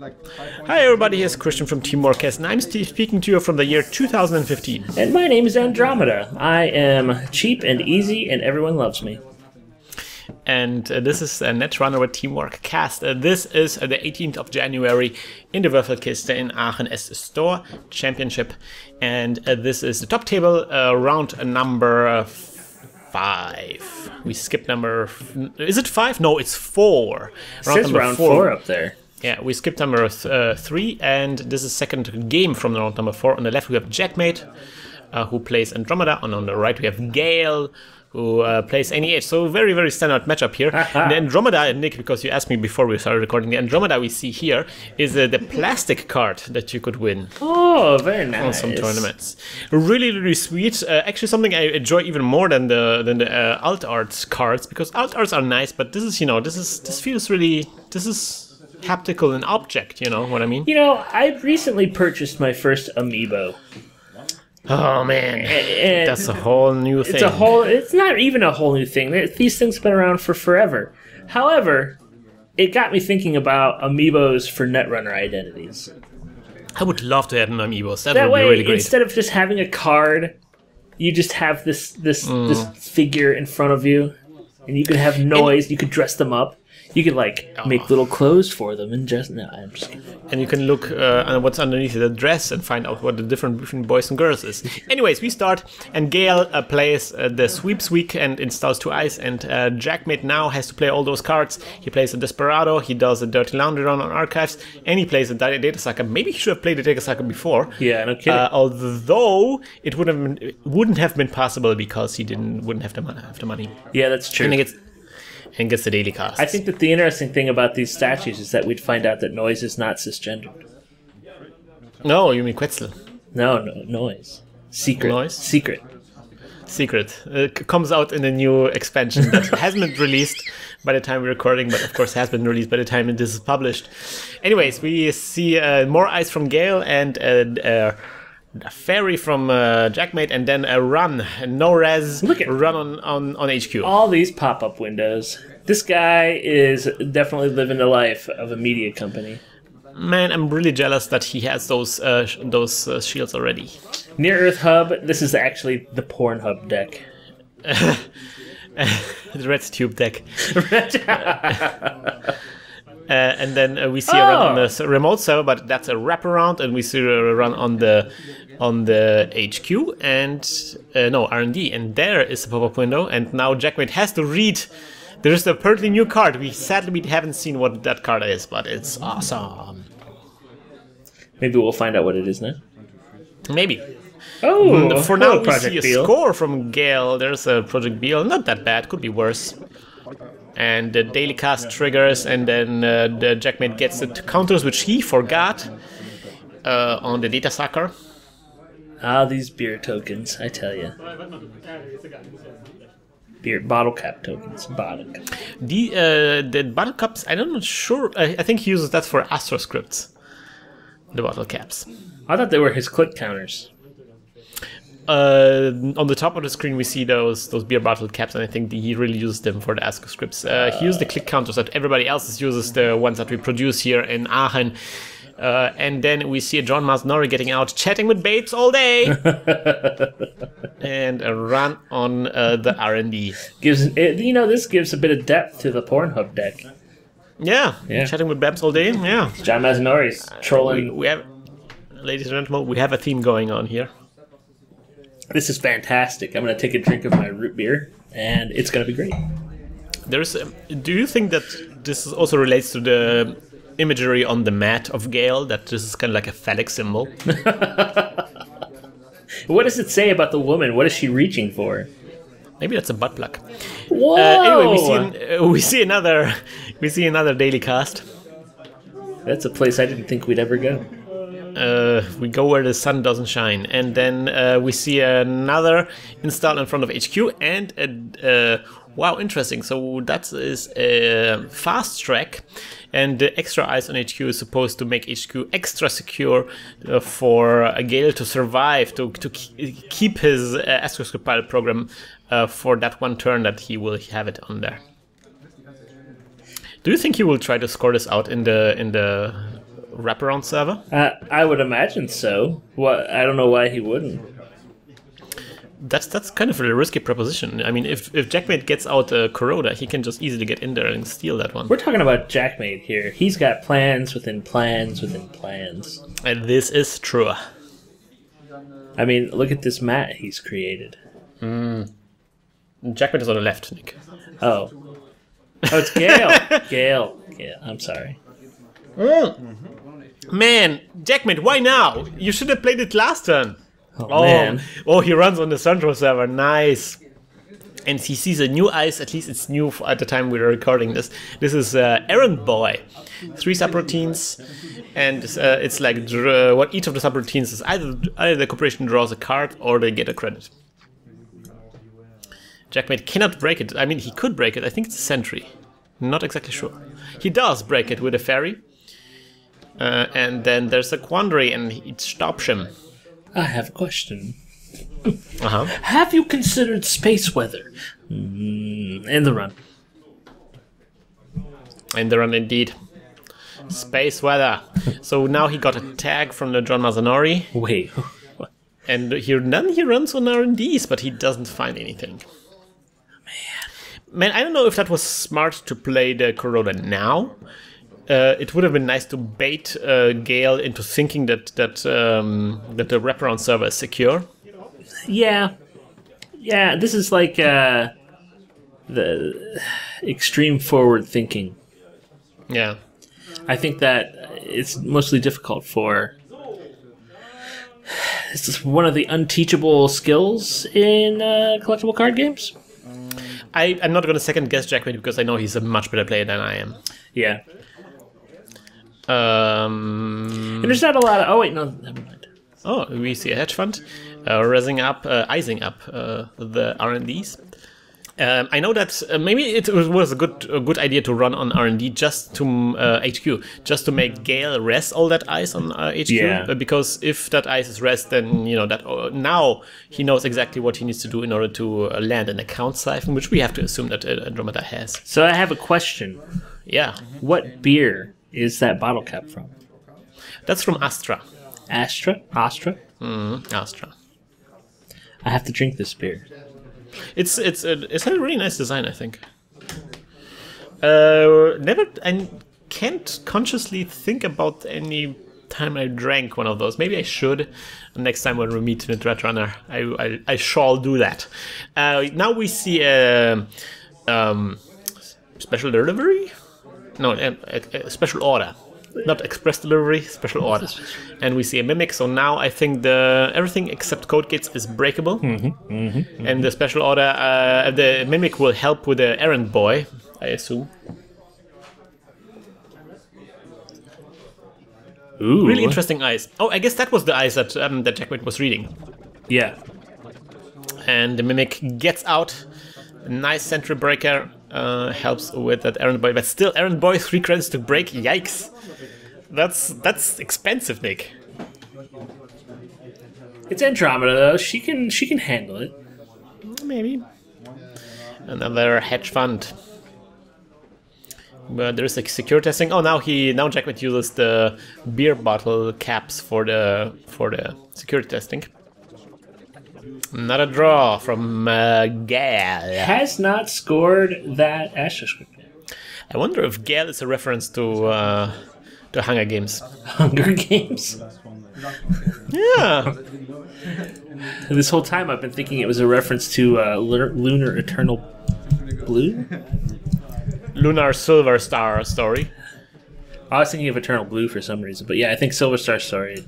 Hi everybody, here's Christian from Teamworkcast, and I'm speaking to you from the year 2015. And my name is Andromeda. I am cheap and easy, and everyone loves me. And this is Netrunner with Teamworkcast. This is the 18th of January in the Würfelkiste in Aachen as the store championship. And this is the top table, round number 5. We skipped number... Is it 5? No, it's 4. It says round 4 up there. Yeah, we skipped number 3, and this is second game from round number 4. On the left we have Jackmade, who plays Andromeda, and on the right we have Gail, who plays NEH. So very, very standard matchup here. And the Andromeda, Nick, because you asked me before we started recording, the Andromeda we see here is the plastic card that you could win. Oh, very nice. On some tournaments. Really, really sweet. Actually, something I enjoy even more than the alt art cards, because alt arts are nice, but this is, you know, this feels really, this is haptical and object, you know what I mean? You know, I recently purchased my first amiibo. Oh man, that's a whole new thing. It's not even a whole new thing. These things have been around for forever. However, it got me thinking about amiibos for Netrunner identities. I would love to have an amiibos. That would be really great. Instead of just having a card, you just have this figure in front of you, and you can have noise. You could dress them up. You could, like, make little clothes for them and just... No, I'm just kidding. And you can look at what's underneath the dress and find out what the difference between boys and girls is. Anyways, we start, and Gail plays the Sweeps week and installs 2 eyes, and Jackmade now has to play all those cards. He plays a Desperado, he does a Dirty Laundry run on Archives, and he plays a Data Sucker. Maybe he should have played the Data Sucker before. Yeah, no kidding. Although it wouldn't have been possible because he wouldn't have the money. Yeah, that's true. And gets the daily cost. I think that the interesting thing about these statues is that we'd find out that Noise is not cisgendered. No, you mean Quetzal? No, Noise. Secret. Noise? Secret. It comes out in a new expansion that hasn't been released by the time we're recording, but of course has been released by the time this is published. Anyways, we see more eyes from Gail and a fairy from Jackmade, and then a run, no res, run on HQ. All these pop-up windows. This guy is definitely living the life of a media company. Man, I'm really jealous that he has those shields already. Near Earth Hub, this is actually the Pornhub deck. The Red Tube deck. And then we see a run on the remote server, but that's a wraparound, and we see a run on the HQ and no R&D, and there is a pop-up window, and now Jackmade has to read. There is a apparently new card. Sadly we haven't seen what that card is, but it's awesome. Maybe we'll find out what it is now. Maybe. Oh, for now we Project see a Beal. Score from Gail. There's a Project Beal, not that bad, could be worse. And the daily cast triggers, and then the Jackmade gets the counters, which he forgot on the Data Sucker. Ah, these beer tokens, I tell you. Beer bottle cap tokens. Bottle cap. The bottle caps, I'm not sure. I think he uses that for Astro scripts. The bottle caps. I thought they were his click counters. On the top of the screen we see those beer bottle caps, and I think he really uses them for the ASCII scripts. He used the click counters that everybody else uses, the ones that we produce here in Aachen. And then we see John Masnori getting out, chatting with babes all day, and a run on the R&D. This gives a bit of depth to the Pornhub deck. Yeah, chatting with babes all day. Yeah, John Masnori's trolling. We have, ladies and gentlemen, we have a theme going on here. This is fantastic. I'm going to take a drink of my root beer, and it's going to be great. Do you think that this also relates to the imagery on the mat of Gail, that this is kind of like a phallic symbol? What does it say about the woman? What is she reaching for? Maybe that's a butt plug. Whoa! Anyway, we see another daily cast. That's a place I didn't think we'd ever go. We go where the sun doesn't shine, and then we see another install in front of HQ, and wow, interesting. So that is a fast track, and the extra eyes on HQ is supposed to make HQ extra secure for Gail to survive, to keep his AstroScript pilot program for that one turn that he will have it on there. Do you think he will try to score this out in the wraparound server? I would imagine so. What? I don't know why he wouldn't. That's kind of a risky proposition. I mean, if Jackmade gets out Kuroda, he can just easily get in there and steal that one. We're talking about Jackmade here. He's got plans within plans within plans. And this is true. I mean, look at this mat he's created. Jackmade is on the left, Nick. Oh, it's Gail. Gail. I'm sorry. Man, Jackmade, why now? You should have played it last turn. Oh, man. Oh, he runs on the Central server. Nice. And he sees a new ice. At least it's new at the time we're recording this. This is Errand Boy. 3 subroutines. And it's like what each of the subroutines is. Either the corporation draws a card or they get a credit. Jackmade cannot break it. I mean, he could break it. I think it's a sentry. Not exactly sure. He does break it with a ferry. And then there's a quandary and it stops him. I have a question. Uh-huh. Have you considered space weather? In the run. In the run, indeed. Space weather. So now he got a tag from the John Mazanori. Wait. And then he runs on R&Ds, but he doesn't find anything. Man, I don't know if that was smart to play the Kuroda now. It would have been nice to bait Gail into thinking that the wraparound server is secure. Yeah, this is like the extreme forward thinking. Yeah. I think that it's mostly difficult for... It's just one of the unteachable skills in collectible card games. I'm not going to second guess Jackmade because I know he's a much better player than I am. Yeah. And there's not a lot of... Oh, wait, no, never mind. Oh, we see a hedge fund icing up the R&Ds. I know that maybe it was a good idea to run on R&D just to HQ, just to make Gail rest all that ice on HQ. Yeah. Because if that ice is rest, then that now he knows exactly what he needs to do in order to land an account siphon, which we have to assume that Andromeda has. So I have a question. Yeah. What beer is that bottle cap from? That's from Astra. Astra? Astra. I have to drink this beer. It's a really nice design, I think. I can't consciously think about any time I drank one of those. Maybe I should. Next time when we meet in Netrunner, I shall do that. Now we see a special delivery? No, a special order. Not express delivery, special order. And we see a mimic, so now I think everything except code gates is breakable. And the special order, the mimic will help with the errand boy, I assume. Ooh. Really interesting eyes. Oh, I guess that was the eyes that Jackmade was reading. Yeah. And the mimic gets out. Nice sentry breaker helps with that errand boy, but still errand boy 3 credits to break. Yikes! That's expensive, Nick. It's Andromeda though. She can handle it. Maybe. Another hedge fund. But there's like secure testing. Oh, now Jackmade uses the beer bottle caps for the security testing. Another draw from Gail. Has not scored that asterisk yet. I wonder if Gail is a reference to Hunger Games. Hunger Games? Yeah. This whole time I've been thinking it was a reference to Lunar Eternal Blue? Lunar Silver Star Story. I was thinking of Eternal Blue for some reason, but yeah, I think Silver Star Story.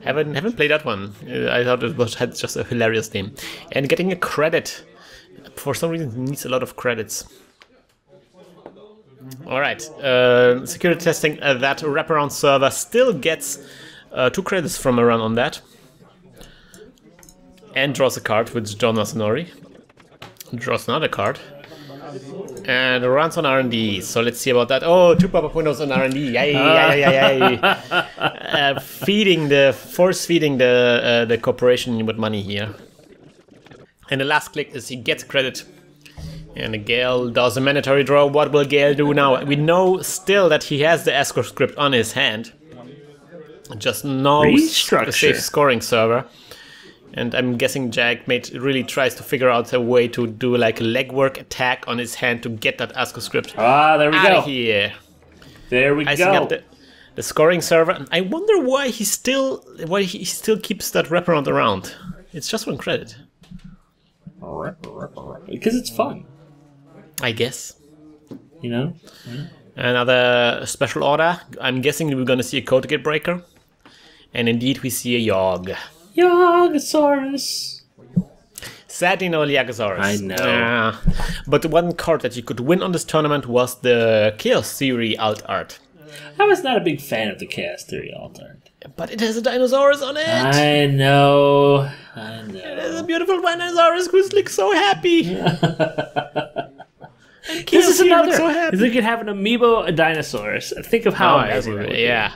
Haven't played that one. I thought it had just a hilarious name. And getting a credit, for some reason, needs a lot of credits. Alright, security testing, that wraparound server still gets 2 credits from a run on that. And draws a card with John Masanori. Draws another card. And runs on R&D, so let's see about that. Oh, 2 pop-up windows on R&D, yay, yay. Force feeding the corporation with money here. And the last click is he gets credit. And Gail does a mandatory draw. What will Gail do now? We know still that he has the escort script on his hand. Just no safe scoring server. And I'm guessing Jackmade really tries to figure out a way to do like a legwork attack on his hand to get that escort script. Ah, there we go. Here. There we go. Up the scoring server. And I wonder why he still keeps that wraparound around. It's just 1 credit. Because it's fun. I guess. You know? Yeah. Another special order. I'm guessing we're going to see a code gate breaker. And indeed we see a Yogg. Yoggosaurus. Sadly no Yoggosaurus. I know. But one card that you could win on this tournament was the Chaos Theory alt art. I was not a big fan of the Chaos Theory alt art. But it has a Dinosaurus on it. I know. It has a beautiful Dinosaurus who looks so happy. This is another. So happy. They could have an amiibo, a Dinosaurus. Think of how amazing that would be. Yeah.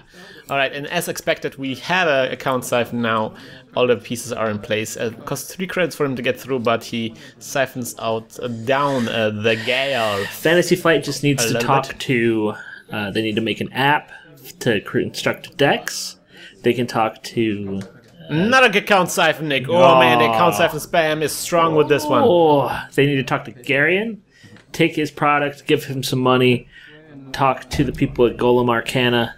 All right, and as expected, we have a account siphon now. All the pieces are in place. It costs 3 credits for him to get through, but he siphons out down the Gail. Fantasy Flight just needs to talk to. They need to make an app to construct decks. They can talk to. Not a good account siphon, Nick. Oh man, the account siphon spam is strong with this one. Oh, they need to talk to Garion, take his product, give him some money, talk to the people at Golem Arcana.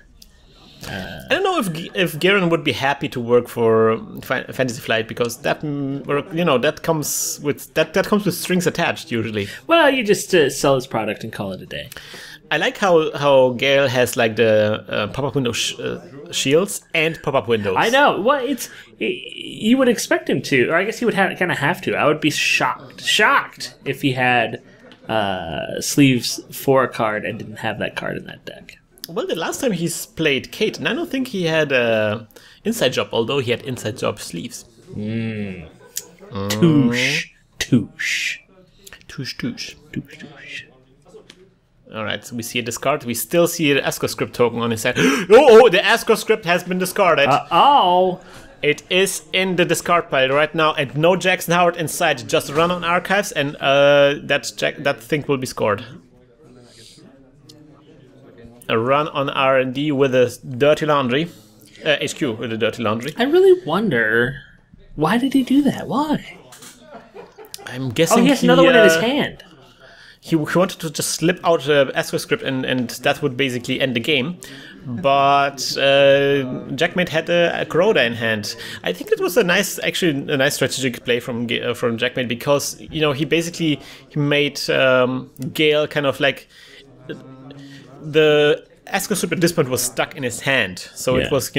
I don't know if Garen would be happy to work for Fantasy Flight because that that comes with strings attached usually. Well, you just sell his product and call it a day. I like how Gail has like the pop-up window shields and pop-up windows. I know. Well, you would expect him to, or I guess he would kind of have to. I would be shocked if he had sleeves for a card and didn't have that card in that deck. Well, the last time he's played Kate, and I don't think he had Inside Job, although he had Inside Job sleeves. Touche. Alright, so we see a discard. We still see the escort script token on his side. Oh, the escort script has been discarded. It is in the discard pile right now, and no Jackson Howard inside. Just run on archives, and that thing will be scored. A run on R&D with a dirty laundry. HQ with a dirty laundry. I really wonder, why did he do that? Why? I'm guessing he has another one in his hand. He wanted to just slip out the escort script and that would basically end the game. But Jackmade had a Corroda in hand. I think it was a nice strategic play from Jackmade because he made Gail kind of like the escort script at this point was stuck in his hand, so it was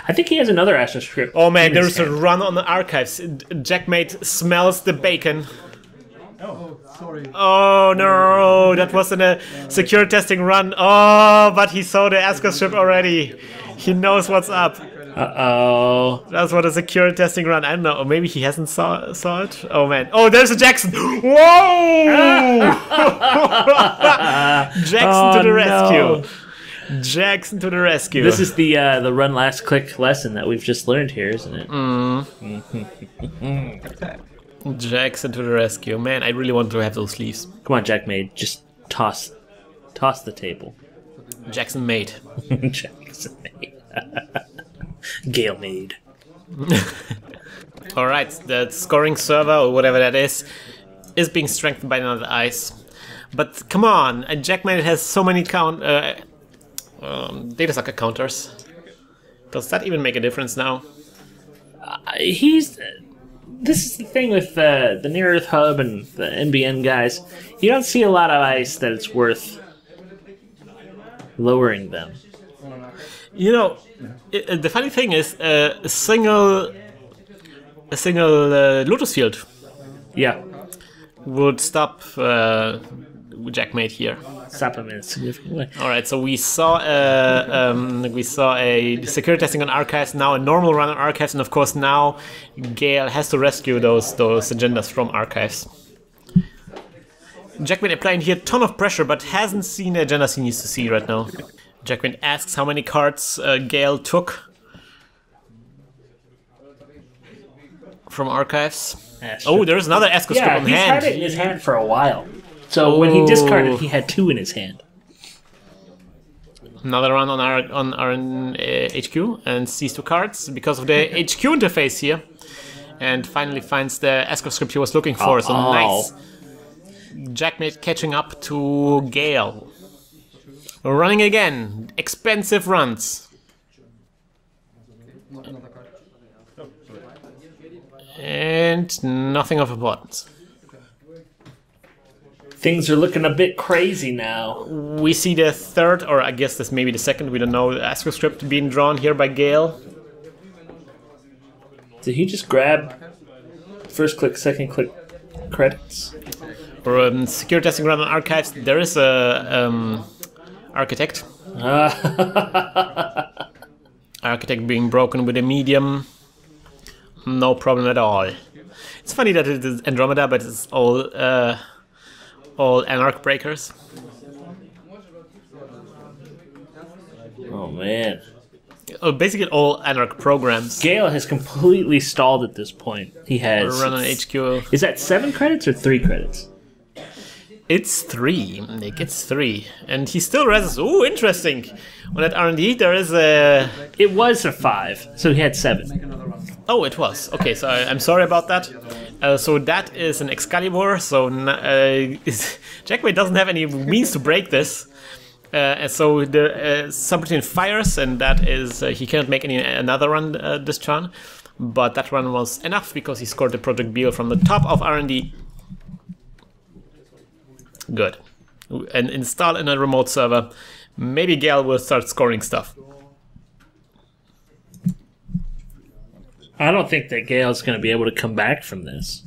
I think he has another escort script. Oh man, there's a run on the archives. Jackmade smells the bacon. Oh, sorry. Oh no, that wasn't a secure testing run. Oh, but he saw the escort script already. He knows what's up. Uh-oh. That's what a secure testing run. I don't know. Or maybe he hasn't saw it. Oh man. Oh, there's a Jackson. Whoa! Jackson to the rescue. No. Jackson to the rescue. This is the run last click lesson that we've just learned here, isn't it? Jackson to the rescue. Man, I really want to have those sleeves. Come on, Jackmade. Just toss the table. Jackson made. Jackson made. Gail made. Alright, the scoring server, or whatever that is being strengthened by another ice. But come on, Jackmade has so many data sucker counters. Does that even make a difference now? This is the thing with the Near Earth Hub and the NBN guys. You don't see a lot of ice that it's worth lowering them. The funny thing is, a single Lotus Field, would stop Jackmade here. Stop him in a significant way. All right, so we saw a security testing on archives, now a normal run on archives, and of course now Gail has to rescue those agendas from archives. Jackmade applying here a ton of pressure, but hasn't seen the agendas he needs to see right now. Jackmade asks how many cards Gail took. from archives. That's Oh, true. there's another Esco script Yeah, on he's hand. had it in his hand for a while. So when he discarded, he had 2 in his hand. Another run on our HQ and sees 2 cards because of the HQ interface here. And finally finds the Esco script he was looking for. So nice. Jackmade catching up to Gail. Running again. Expensive runs. And nothing of importance. Things are looking a bit crazy now. We see the third, or I guess this may be the second, we don't know, Esco script being drawn here by Gail. Did he just grab first click, second click credits? For secure testing run on archives, there is a architect. Architect being broken with a medium. No problem at all. It's funny that it is Andromeda, but it's all Anarch breakers. Oh man. Basically all Anarch programs. Gail has completely stalled at this point. He has... Run on HQ. Is that 7 credits or 3 credits? It's 3, Nick, it's 3. And he still reses. Ooh, interesting. On that R&D, there is a... It was a 5, so he had 7. Oh, it was. Okay, so I'm sorry about that. So that is an Excalibur, so Jackmade doesn't have any means to break this. And so the subroutine fires, and that is he cannot make another run this turn. But that run was enough because he scored the Project Beal from the top of R&D. Good. And install in a remote server. Maybe Gail will start scoring stuff. I don't think that Gail's going to be able to come back from this.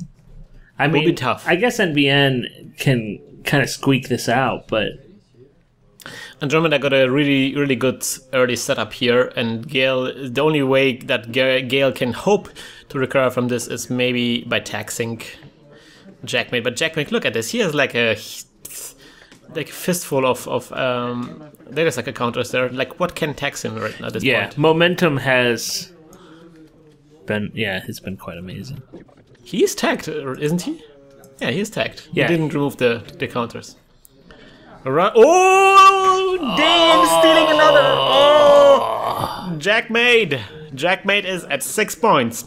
I mean, Will be tough. I guess NBN can kind of squeak this out, but... Andromeda got a really, really good early setup here, and Gail, the only way that Gail can hope to recover from this is maybe by taxing Jackmade. But Jackmade, look at this, he has like a fistful of data cycle counters there. Like, what can tax him right now at this point? Momentum has been, it's been quite amazing. He is tagged, isn't he? Yeah, he is tagged. Yeah. He didn't remove the counters. Oh, damn, stealing another. Oh, Jackmade. Jackmade is at 6 points.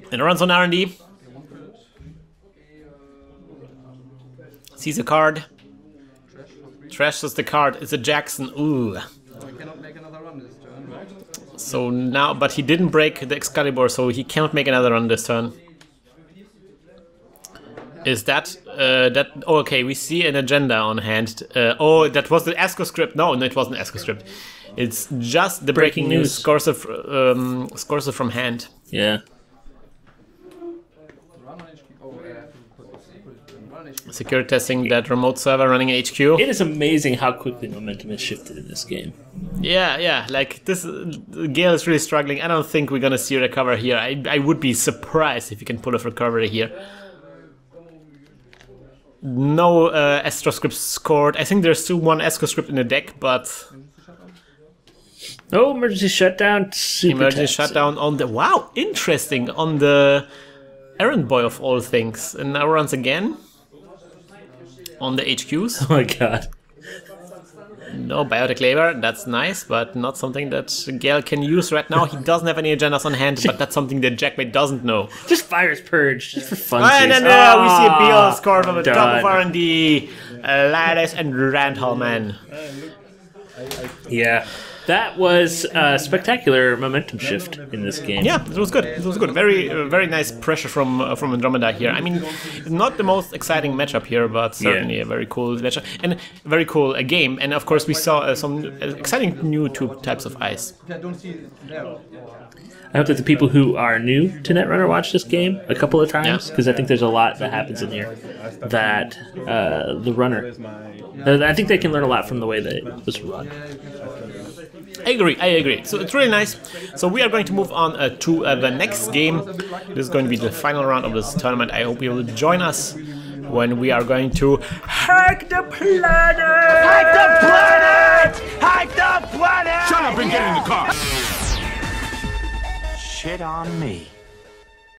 And runs on R&D. Sees a card. Trashes the card. It's a Jackson. Ooh. So now, but he didn't break the Excalibur, so he cannot make another run this turn. Is that oh, okay, we see an agenda on hand. Oh, that was the Esco script. No, it wasn't Esco script. It's just the breaking news. Scores it from hand. Yeah. Secure testing that remote server running HQ. It is amazing how quickly momentum has shifted in this game. Yeah, like this, Gail is really struggling. I don't think we're gonna see a recover here. I would be surprised if he can pull off recovery here. No Astro script scored. I think there's still one Esco script in the deck, but... Oh, emergency shutdown. Emergency shutdown on the... Wow, interesting. On the errand boy of all things. And now runs again. On the HQs. Oh my god. No biotic labor, that's nice, but not something that Gail can use right now. He doesn't have any agendas on hand, but that's something that Jackmade doesn't know. Just fires Purge, just for fun. And then we see a Beal score from the top of R&D. Ladis and Randhallman. Yeah. That was a spectacular momentum shift in this game. Yeah, it was good. It was good. Very, very nice pressure from Andromeda here. I mean, not the most exciting matchup here, but certainly a very cool matchup and very cool game. And of course, we saw some exciting new two types of ice. I hope that the people who are new to Netrunner watch this game a couple of times, because I think there's a lot that happens in here that the runner... I think they can learn a lot from the way that it was run. I agree. So it's really nice. So we are going to move on to the next game. This is going to be the final round of this tournament. I hope you will join us when we are going to hack the planet! Hack the planet! Hack the planet! Shut up and get in the car! Shit on me.